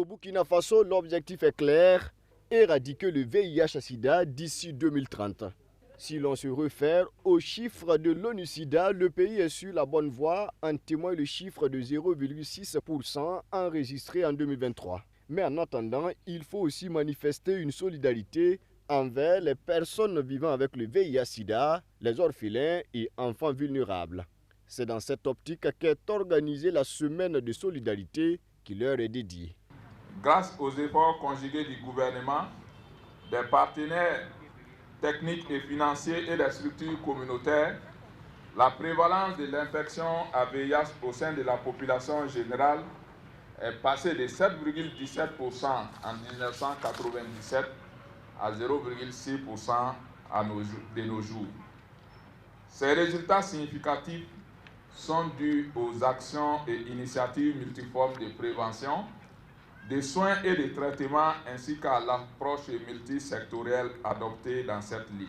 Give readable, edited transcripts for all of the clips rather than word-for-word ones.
Au Burkina Faso, l'objectif est clair, éradiquer le VIH-Sida d'ici 2030. Si l'on se réfère aux chiffres de l'ONU-SIDA, le pays est sur la bonne voie, en témoigne le chiffre de 0,6% enregistré en 2023. Mais en attendant, il faut aussi manifester une solidarité envers les personnes vivant avec le VIH-Sida, les orphelins et enfants vulnérables. C'est dans cette optique qu'est organisée la semaine de solidarité qui leur est dédiée. Grâce aux efforts conjugués du gouvernement, des partenaires techniques et financiers et des structures communautaires, la prévalence de l'infection à VIH au sein de la population générale est passée de 7,17% en 1997 à 0,6% de nos jours. Ces résultats significatifs sont dus aux actions et initiatives multiformes de prévention, de soins et de traitements ainsi qu'à l'approche multisectorielle adoptée dans cette ligne.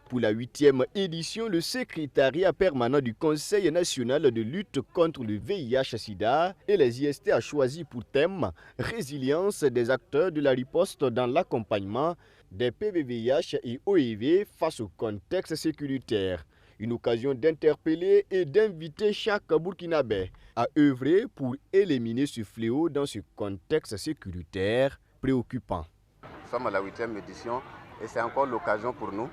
Pour la 8e édition, le secrétariat permanent du Conseil national de lutte contre le VIH-Sida et les IST a choisi pour thème « Résilience des acteurs de la riposte dans l'accompagnement des PVVIH et OIV face au contexte sécuritaire ». Une occasion d'interpeller et d'inviter chaque Burkinabé à œuvrer pour éliminer ce fléau dans ce contexte sécuritaire préoccupant. Nous sommes à la 8e édition et c'est encore l'occasion pour nous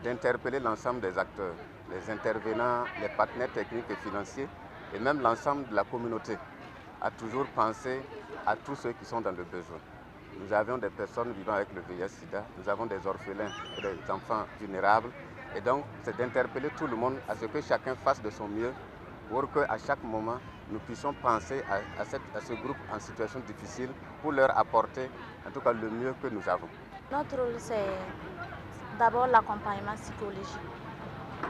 d'interpeller l'ensemble des acteurs, les intervenants, les partenaires techniques et financiers et même l'ensemble de la communauté à toujours penser à tous ceux qui sont dans le besoin. Nous avons des personnes vivant avec le VIH-Sida, nous avons des orphelins et des enfants vulnérables. Et donc, c'est d'interpeller tout le monde à ce que chacun fasse de son mieux pour qu'à chaque moment, nous puissions penser à ce groupe en situation difficile pour leur apporter en tout cas le mieux que nous avons. Notre rôle, c'est d'abord l'accompagnement psychologique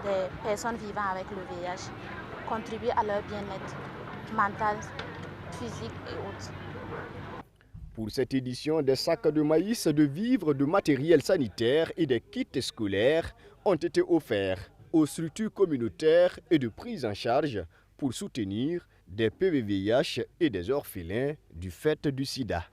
des personnes vivant avec le VIH, contribuer à leur bien-être mental, physique et autres. Pour cette édition, des sacs de maïs, de vivres, de matériel sanitaire et des kits scolaires ont été offerts aux structures communautaires et de prise en charge pour soutenir des PVVIH et des orphelins du fait du sida.